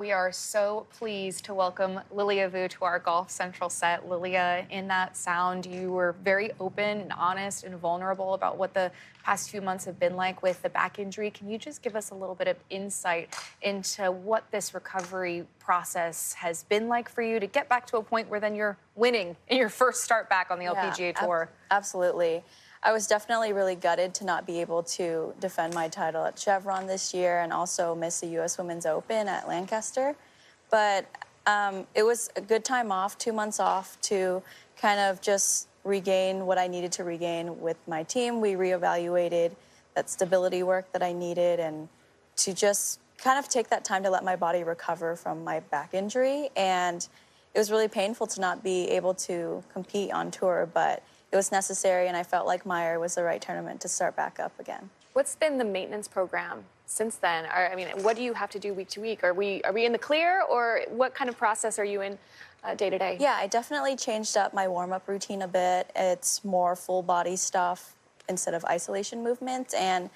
We are so pleased to welcome Lilia Vu to our Golf Central set. Lilia, in that sound, you were very open and honest and vulnerable about what the past few months have been like with the back injury. Can you just give us a little bit of insight into what this recovery process has been like for you to get back to a point where then you're winning in your first start back on the LPGA Tour? Absolutely. I was definitely really gutted to not be able to defend my title at Chevron this year and also miss the U.S. Women's Open at Lancaster. But it was a good time off, 2 months off, to kind of just regain what I needed to regain with my team. We reevaluated that stability work that I needed and to just kind of take that time to let my body recover from my back injury. And it was really painful to not be able to compete on tour, but it was necessary, and I felt like Meyer was the right tournament to start back up again. What's been the maintenance program since then? What do you have to do week to week? Are we in the clear, or what kind of process are you in day to day? Yeah, I definitely changed up my warm-up routine a bit. It's more full body stuff instead of isolation movements, and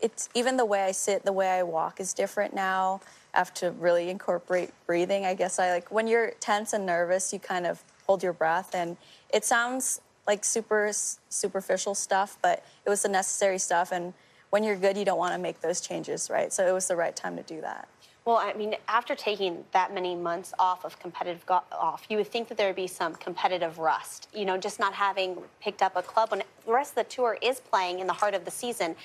it's even the way I sit, the way I walk is different now. I have to really incorporate breathing. I guess when you're tense and nervous, you kind of hold your breath, and it sounds like super superficial stuff, but it was the necessary stuff. And when you're good, you don't want to make those changes, right? So it was the right time to do that. Well, I mean, after taking that many months off of competitive golf, you would think that there would be some competitive rust, you know, just not having picked up a club when the rest of the tour is playing in the heart of the season.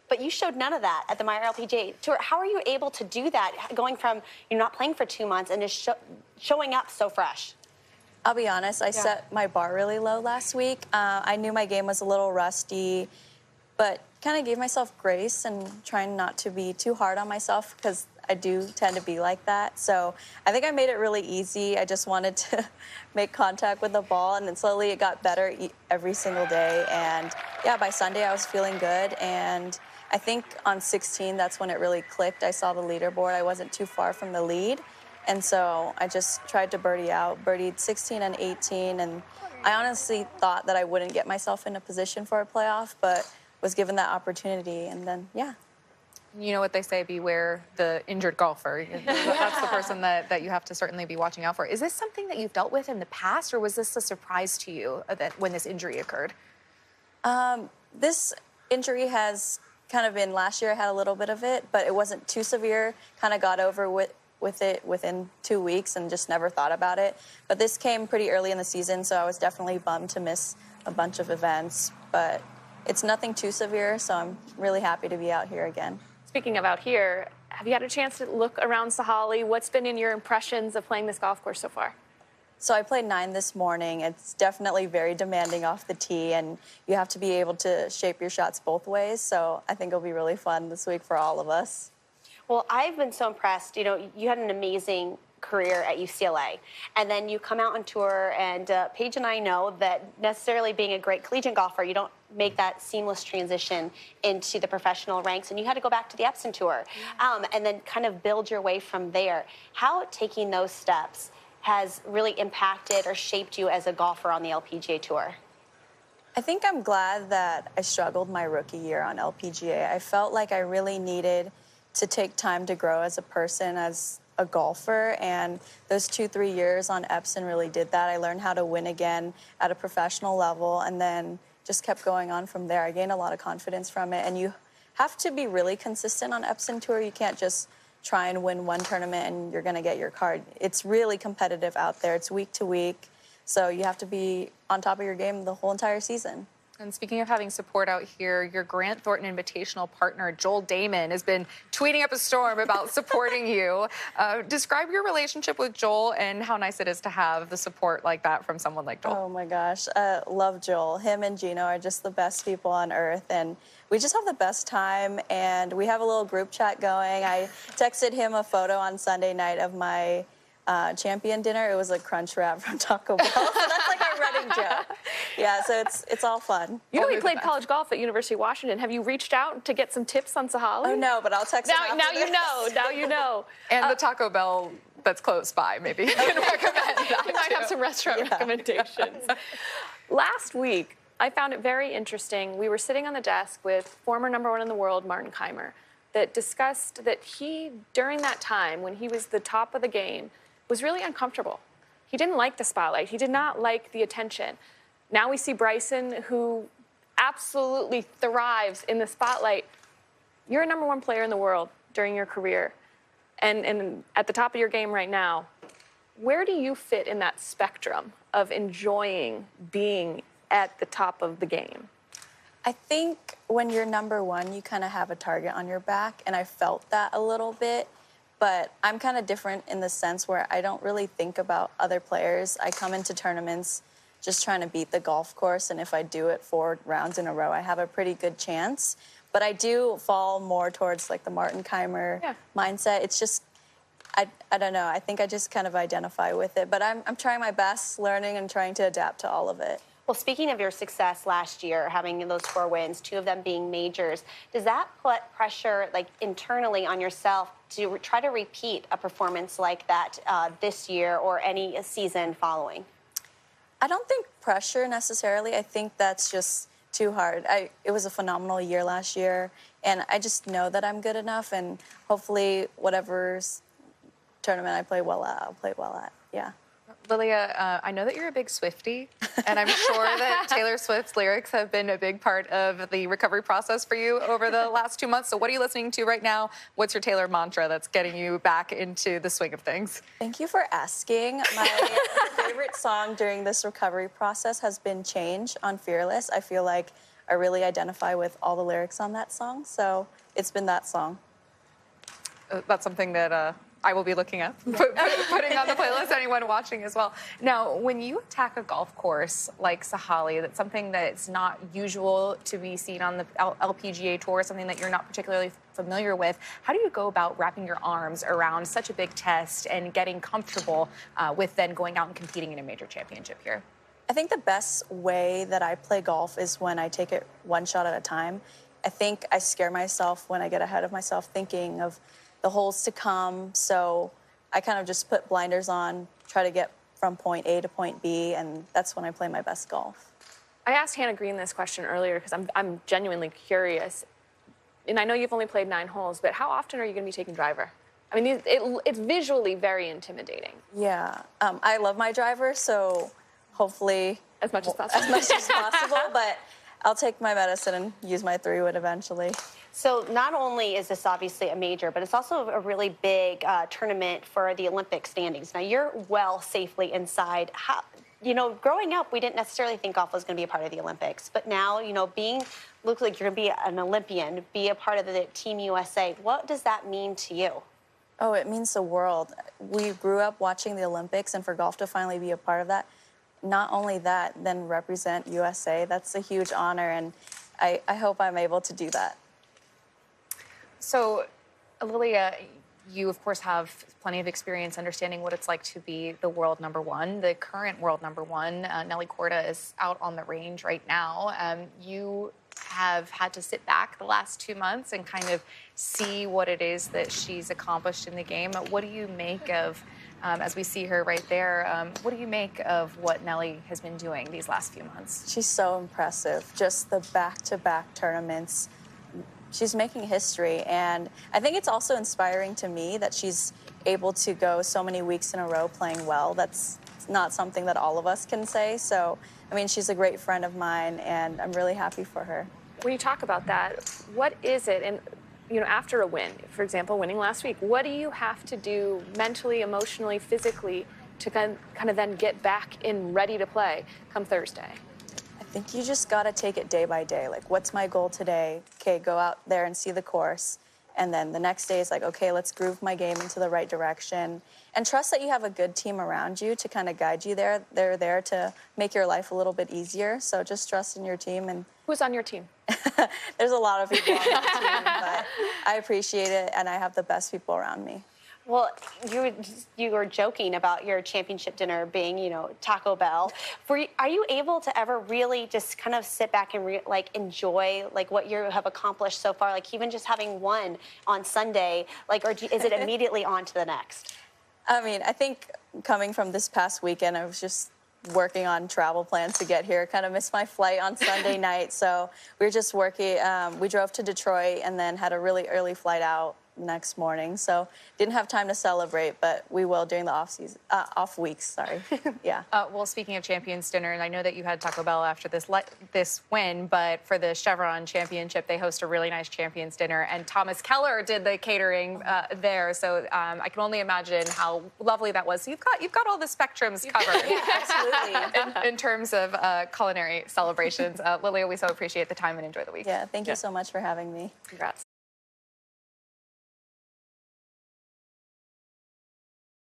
But you showed none of that at the Meyer LPGA Tour. How are you able to do that, going from you're not playing for 2 months and just showing up so fresh? I'll be honest, I set my bar really low last week. I knew my game was a little rusty, but kind of gave myself grace and trying not to be too hard on myself because I do tend to be like that. So I think I made it really easy. I just wanted to make contact with the ball, and then slowly it got better every single day. And yeah, by Sunday I was feeling good, and I think on 16, that's when it really clicked. I saw the leaderboard. I wasn't too far from the lead. And so I just tried to birdie out, birdied 16 and 18, and I honestly thought that I wouldn't get myself in a position for a playoff, but was given that opportunity, and then, yeah. You know what they say, beware the injured golfer. That's the person that you have to certainly be watching out for. Is this something that you've dealt with in the past, or was this a surprise to you when this injury occurred? This injury has kind of been, last year I had a little bit of it, but it wasn't too severe, kind of got over with it within 2 weeks and just never thought about it. But this came pretty early in the season, so I was definitely bummed to miss a bunch of events. But it's nothing too severe, so I'm really happy to be out here again. Speaking of out here, have you had a chance to look around Sahalee? What's been in your impressions of playing this golf course so far? So I played 9 this morning. It's definitely very demanding off the tee, and you have to be able to shape your shots both ways. So I think it'll be really fun this week for all of us. Well, I've been so impressed. You know, you had an amazing career at UCLA, and then you come out on tour, and Paige and I know that necessarily being a great collegiate golfer, you don't make that seamless transition into the professional ranks, and you had to go back to the Epson Tour, and then kind of build your way from there. How taking those steps has really impacted or shaped you as a golfer on the LPGA Tour? I think I'm glad that I struggled my rookie year on LPGA. I felt like I really needed to take time to grow as a person, as a golfer, and those 2-3 years on Epson really did that. I learned how to win again at a professional level, and then just kept going on from there. I gained a lot of confidence from it, and you have to be really consistent on Epson Tour. You can't just try and win one tournament and you're going to get your card. It's really competitive out there. It's week to week, so you have to be on top of your game the whole entire season. And speaking of having support out here, your Grant Thornton Invitational partner, Joel Damon, has been tweeting up a storm about supporting you. Describe your relationship with Joel and how nice it is to have the support like that from someone like Joel. Oh, my gosh. Love Joel. Him and Gino are just the best people on earth, and we just have the best time, and we have a little group chat going. I texted him a photo on Sunday night of my champion dinner. It was a crunch wrap from Taco Bell. So that's like our running joke. Yeah, so it's all fun. You know, he played college golf at University of Washington. Have you reached out to get some tips on Sahalee? Oh, no, but I'll text him after now this. you know. Now you know. And the Taco Bell that's close by, maybe. You can recommend that. You might have some restaurant recommendations. Last week, I found it very interesting. We were sitting on the desk with former #1 in the world, Martin Keimer, that discussed that he, during that time when he was the top of the game, was really uncomfortable. He didn't like the spotlight. He did not like the attention. Now we see Bryson, who absolutely thrives in the spotlight. You're a #1 player in the world during your career, and at the top of your game right now. Where do you fit in that spectrum of enjoying being at the top of the game? I think when you're #1, you kind of have a target on your back, and I felt that a little bit. But I'm kind of different in the sense where I don't really think about other players. I come into tournaments just trying to beat the golf course, and if I do it 4 rounds in a row, I have a pretty good chance. But I do fall more towards like the Martin Keimer mindset. It's just, I don't know. I think I just kind of identify with it. But I'm trying my best, learning and trying to adapt to all of it. Well, speaking of your success last year, having those 4 wins, 2 of them being majors, does that put pressure, like internally, on yourself to try to repeat a performance like that this year or any season following? I don't think pressure necessarily. I think that's just too hard. It was a phenomenal year last year, and I just know that I'm good enough, and hopefully whatever tournament I play well at, I'll play well at. Yeah. Lilia, I know that you're a big Swiftie, and I'm sure that Taylor Swift's lyrics have been a big part of the recovery process for you over the last 2 months. So what are you listening to right now? What's your Taylor mantra that's getting you back into the swing of things? Thank you for asking. My favorite song during this recovery process has been Change on Fearless. I feel like I really identify with all the lyrics on that song, so it's been that song. That's something that I will be looking up, putting on the playlist, anyone watching as well. Now, when you attack a golf course like Sahalee, that's something that's not usual to be seen on the LPGA Tour, something that you're not particularly familiar with, how do you go about wrapping your arms around such a big test and getting comfortable with then going out and competing in a major championship here? I think the best way that I play golf is when I take it one shot at a time. I think I scare myself when I get ahead of myself thinking of the holes to come, so I kind of just put blinders on, try to get from point A to point B, and that's when I play my best golf. I asked Hannah Green this question earlier because I'm genuinely curious, and I know you've only played 9 holes, but how often are you going to be taking driver? I mean, it's visually very intimidating. Yeah, I love my driver, so hopefully As much as possible. As much as possible, but I'll take my medicine and use my 3-wood eventually. So not only is this obviously a major, but it's also a really big tournament for the Olympic standings. Now, you're well safely inside. How, growing up, we didn't necessarily think golf was going to be a part of the Olympics. But now, looks like you're going to be an Olympian, be a part of the Team USA. What does that mean to you? Oh, it means the world. We grew up watching the Olympics, and for golf to finally be a part of that, not only that, then represent USA, that's a huge honor, and I hope I'm able to do that. So, Lilia, you, of course, have plenty of experience understanding what it's like to be the world #1, the current world #1. Nelly Korda is out on the range right now. You have had to sit back the last 2 months and kind of see what it is that she's accomplished in the game. What do you make of, as we see her right there, what do you make of what Nelly has been doing these last few months? She's so impressive. Just the back-to-back tournaments. She's making history, and I think it's also inspiring to me that she's able to go so many weeks in a row playing well. That's not something that all of us can say. So, I mean, she's a great friend of mine, and I'm really happy for her. When you talk about that, what is it, and after a win, for example, winning last week, what do you have to do mentally, emotionally, physically to kind of then get back in ready to play come Thursday? I think you just got to take it day by day. Like, what's my goal today? Okay, go out there and see the course. And then the next day is like, okay, let's groove my game into the right direction. And trust that you have a good team around you to kind of guide you there. They're there to make your life a little bit easier. So just trust in your team. And who's on your team? There's a lot of people on my team, but I appreciate it, and I have the best people around me. Well, you were joking about your championship dinner being, Taco Bell. Are you able to ever really just kind of sit back and enjoy what you have accomplished so far? Like even just having won on Sunday, or is it immediately on to the next? I mean, I think coming from this past weekend, I was just working on travel plans to get here. Kind of missed my flight on Sunday night, so we were just working. We drove to Detroit and then had a really early flight out next morning, so didn't have time to celebrate, but we will during the off weeks. Sorry. Yeah. Well, speaking of Champions Dinner, and I know that you had Taco Bell after this win, but for the Chevron Championship, they host a really nice Champions Dinner, and Thomas Keller did the catering there. So I can only imagine how lovely that was. So you've got all the spectrums covered. Yeah, absolutely. in terms of culinary celebrations. Lilia, we so appreciate the time and enjoy the week. Yeah. Thank you so much for having me. Congrats.